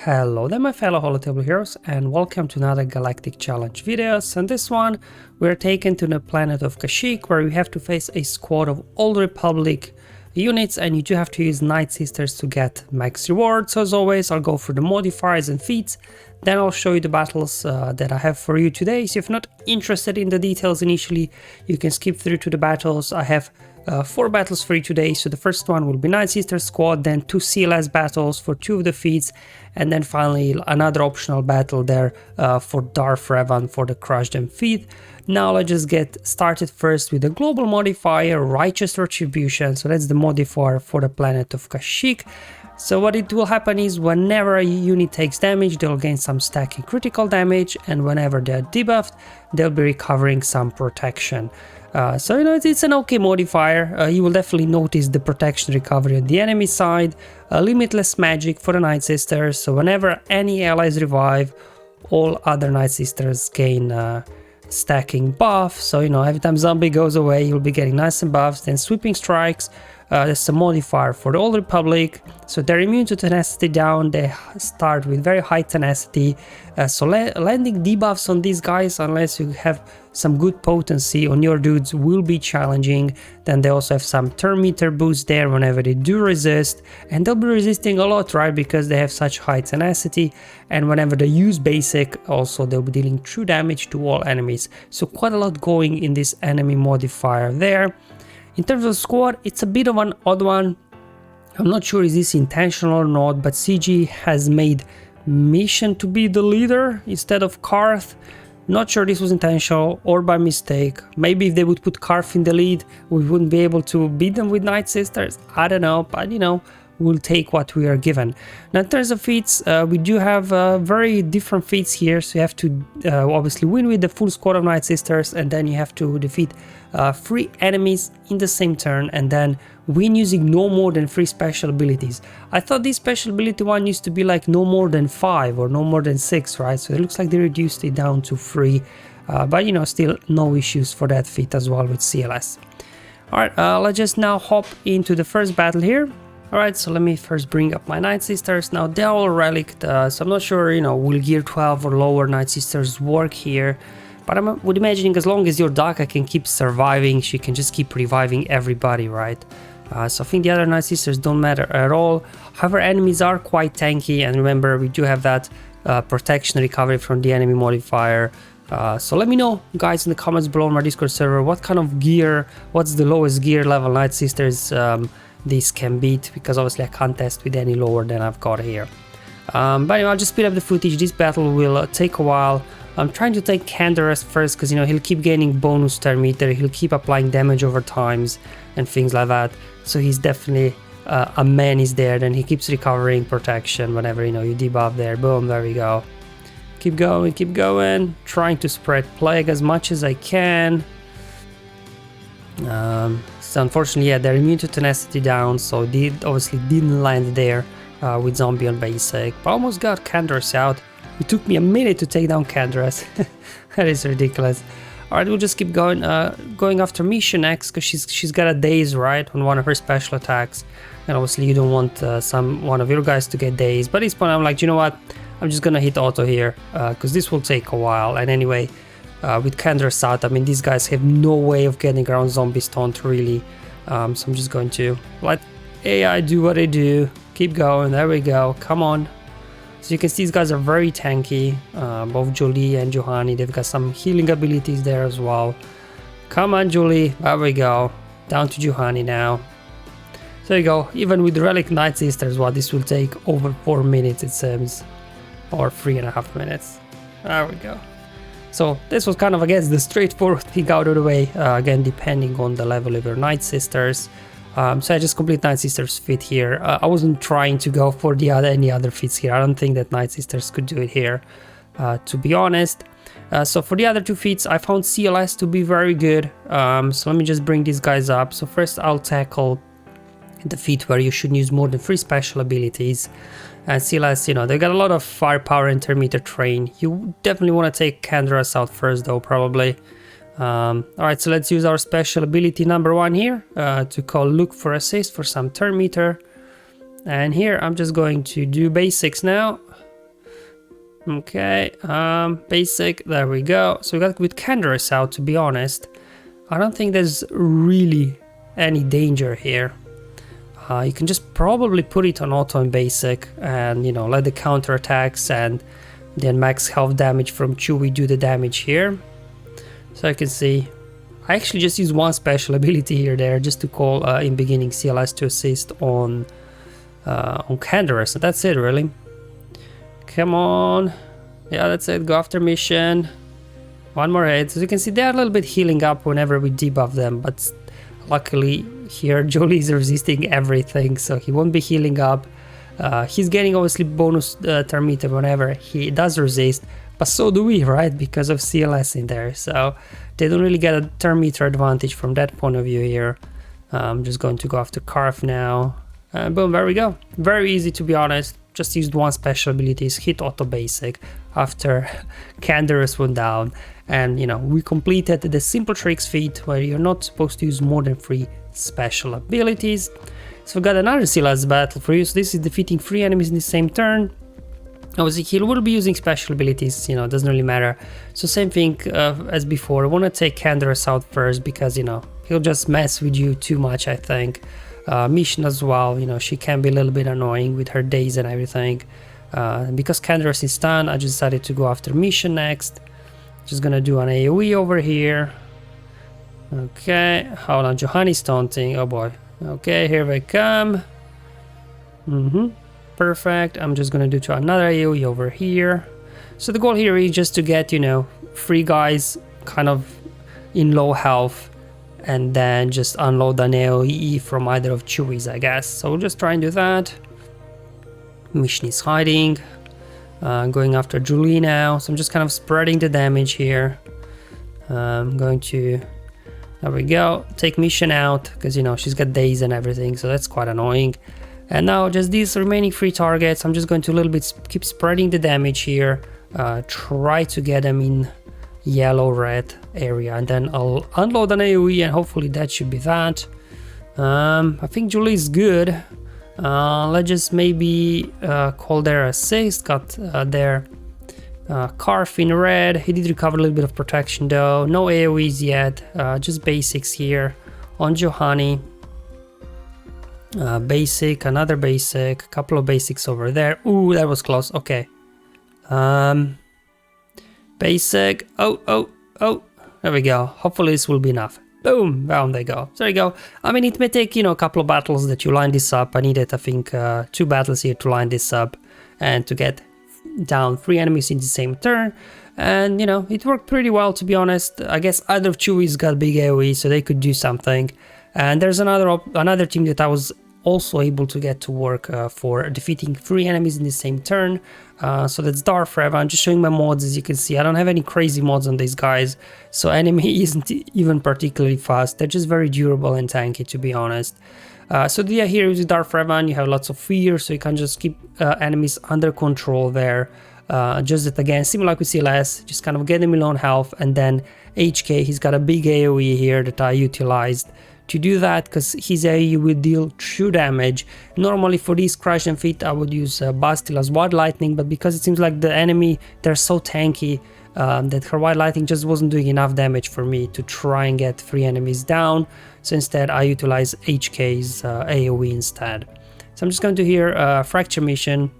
Hello there my fellow Holotable heroes and welcome to another Galactic challenge videos. And this one we're taken to the planet of Kashyyyk, where we have to face a squad of Old Republic units, and you do have to use Nightsisters to get max rewards. So as always, I'll go through the modifiers and feats, then I'll show you the battles that I have for you today. So if you're not interested in the details initially, you can skip through to the battles. I have 4 battles for you today. So the first one will be Nightsisters squad, then 2 CLS battles for 2 of the feats, and then finally another optional battle there for Darth Revan for the Crush Them feat. Now let's just get started first with the global modifier, Righteous Retribution. So that's the modifier for the planet of Kashyyyk. So what it will happen is whenever a unit takes damage, they'll gain some stacking critical damage, and whenever they're debuffed, they'll be recovering some protection. So you know, it's an okay modifier. You will definitely notice the protection recovery on the enemy side. Limitless magic for the Nightsisters, so whenever any allies revive, all other Nightsisters gain stacking buff. So you know, every time zombie goes away, you'll be getting nice and buffs. Then sweeping strikes, that's a modifier for the Old Republic, so they're immune to tenacity down. They start with very high tenacity, so landing debuffs on these guys, unless you have some good potency on your dudes, will be challenging. Then they also have some turn meter boost there whenever they do resist, and they'll be resisting a lot, right, because they have such high tenacity. And whenever they use basic, also they'll be dealing true damage to all enemies, so quite a lot going in this enemy modifier there. In terms of squad, it's a bit of an odd one. I'm not sure is this intentional or not, but CG has made Mission to be the leader instead of Karth. Not sure this was intentional or by mistake. Maybe if they would put Karth in the lead, we wouldn't be able to beat them with Nightsisters. I don't know, but you know, we'll take what we are given. Now in terms of feats, we do have very different feats here. So you have to obviously win with the full squad of Nightsisters, and then you have to defeat 3 enemies in the same turn, and then win using no more than 3 special abilities. I thought this special ability one used to be like no more than 5 or no more than 6, right? So it looks like they reduced it down to 3, but you know, still no issues for that feat as well with CLS. Alright, let's just now hop into the first battle here. Alright, so let me first bring up my Nightsisters. Now they're all relicked, so I'm not sure, you know, will gear 12 or lower Nightsisters work here. But I would imagining as long as your Daka can keep surviving, she can just keep reviving everybody, right? So I think the other Nightsisters don't matter at all. However, enemies are quite tanky, and remember, we do have that protection recovery from the enemy modifier. So let me know, guys, in the comments below on my Discord server, what kind of gear, what's the lowest gear level Nightsisters this can beat, because obviously I can't test with any lower than I've got here. But anyway, I'll just speed up the footage. This battle will take a while. I'm trying to take Canderous first, because you know, he'll keep gaining bonus turn meter, he'll keep applying damage over times and things like that. So he's definitely a man is there. Then he keeps recovering protection whenever, you know, you debuff there. Boom, there we go. Keep going, trying to spread plague as much as I can. So unfortunately, yeah, they're immune to tenacity down, so they obviously didn't land there with zombie on basic. But almost got Canderous out. It took me a minute to take down Canderous. That is ridiculous. Alright, we'll just keep going going after Misha next, because she's got a daze, right, on one of her special attacks. And obviously you don't want one of your guys to get dazed. But at this point I'm like, you know what, I'm just gonna hit auto here, because this will take a while. And anyway, with Canderous out, I mean, these guys have no way of getting around zombie taunt really. So I'm just going to let AI do what they do. Keep going, there we go, come on. So you can see these guys are very tanky, both Jolie and Juhani. They've got some healing abilities there as well. Come on, Jolie, there we go. Down to Juhani now. So there you go, even with Relic Nightsisters, well, this will take over 4 minutes it seems, or 3.5 minutes. There we go. So this was kind of, I guess, the straightforward thing out of the way, again, depending on the level of your Nightsisters. So I just complete Nightsisters feat here. I wasn't trying to go for any other feats here. I don't think that Nightsisters could do it here, to be honest. So for the other 2 feats, I found CLS to be very good. So let me just bring these guys up. So first I'll tackle the feat where you shouldn't use more than 3 special abilities. And CLS, you know, they got a lot of firepower and turn meter train. You definitely want to take Canderous out first though, probably. Alright, so let's use our special ability number 1 here to call Look for Assist for some turn meter. And here I'm just going to do basics now. Okay, basic, there we go. So we got with Canderous out, to be honest. I don't think there's really any danger here. You can just probably put it on auto and basic and, you know, let the counter attacks and then max health damage from Chewie do the damage here. So I can see, I actually just use one special ability here there just to call in beginning CLS to assist on Canderous, and that's it really. Come on, yeah, that's it, go after mission. One more hit. As you can see, they're a little bit healing up whenever we debuff them, but luckily here Jolie is resisting everything, so he won't be healing up. He's getting obviously bonus turn meter whenever he does resist, but so do we, right? Because of CLS in there, so they don't really get a turn meter advantage from that point of view here. I'm just going to go after Karf now. And boom, there we go. Very easy, to be honest. Just used one special abilities, hit auto basic after Canderous went down. And, you know, we completed the simple tricks feat where you're not supposed to use more than 3 special abilities. So we got another CLS battle for you. So this is defeating 3 enemies in the same turn. Obviously, he will be using special abilities, you know, doesn't really matter. So same thing as before. I want to take Canderous out first because, you know, he'll just mess with you too much, I think. Mission as well, you know, she can be a little bit annoying with her days and everything. Because Canderous is stunned, I just decided to go after Mission next. Just gonna do an AoE over here. Okay, hold on, Johanny's taunting, oh boy. Okay, here they come. Perfect, I'm just gonna do another AoE over here. So the goal here is just to get, you know, 3 guys kind of in low health and then just unload an AoE from either of Chewie's, I guess. So we'll just try and do that. Mission is hiding. Going after Julie now, so I'm just kind of spreading the damage here. I'm going to, there we go, take Mission out, because, you know, she's got days and everything, so that's quite annoying. And now just these remaining 3 targets, I'm just going to a little bit keep spreading the damage here. Try to get them in yellow red area, and then I'll unload an AoE and hopefully that should be that. I think Julie is good. Let's just maybe call their assist. Got their Karf in red. He did recover a little bit of protection though. No AoEs yet, just basics here on Johanny. Basic, another basic, a couple of basics over there. Ooh, that was close. Okay. Basic. Oh, there we go. Hopefully this will be enough. Boom, down they go. There you go. I mean, it may take, you know, a couple of battles that you line this up. I needed, I think, 2 battles here to line this up and to get down 3 enemies in the same turn. And, you know, it worked pretty well, to be honest. I guess either of Chewie's got big AoE, so they could do something. And there's another team that I was also able to get to work for defeating 3 enemies in the same turn. So that's Darth Forever. I'm just showing my mods. As you can see, I don't have any crazy mods on these guys, so enemy isn't even particularly fast. They're just very durable and tanky, to be honest. So the idea here is with Darth Forever, you have lots of fear, so you can just keep enemies under control there. Just that, again, similar like with CLS, just kind of get them in on health, and then HK, he's got a big AoE here that I utilized to do that, because his AoE will deal true damage. Normally for these Crash and Feat I would use Bastila's Wild Lightning, but because it seems like the enemy, they're so tanky that her Wild Lightning just wasn't doing enough damage for me to try and get 3 enemies down. So instead I utilize HK's AoE instead. So I'm just going to hear Fracture Mission.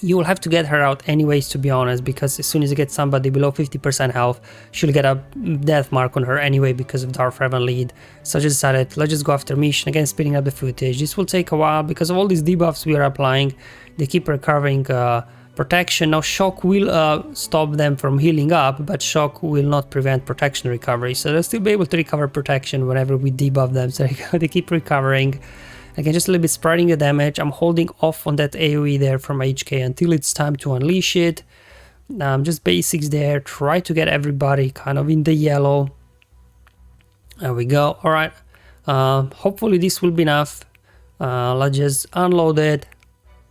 You will have to get her out anyways, to be honest, because as soon as you get somebody below 50% health, she'll get a death mark on her anyway because of Darth Revan lead. So I just decided, let's just go after Mission, again speeding up the footage. This will take a while because of all these debuffs we are applying. They keep recovering protection. Now Shock will stop them from healing up, but Shock will not prevent protection recovery. So they'll still be able to recover protection whenever we debuff them, so they keep recovering. Again, just a little bit spreading the damage. I'm holding off on that AoE there from HK until it's time to unleash it. Just basics there. Try to get everybody kind of in the yellow. There we go. All right. Hopefully this will be enough. Let's just unload it.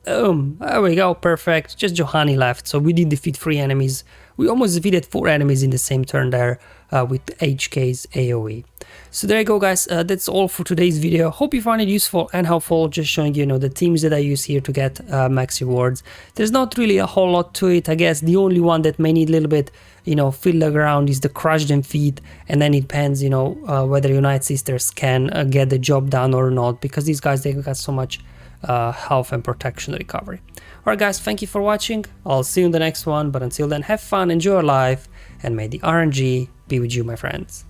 Boom. There we go. Perfect. Just Johanny left. So we did defeat 3 enemies. We almost defeated 4 enemies in the same turn there with HK's AoE. So there you go, guys. That's all for today's video. Hope you find it useful and helpful, just showing you know the teams that I use here to get max rewards. There's not really a whole lot to it. I guess the only one that may need a little bit, you know, fiddle around is the crush them feat, and then it depends, you know, whether your Nightsisters can get the job done or not, because these guys, they got so much health and protection recovery. Alright guys, thank you for watching. I'll see you in the next one, but until then, have fun, enjoy your life, and may the RNG be with you, my friends.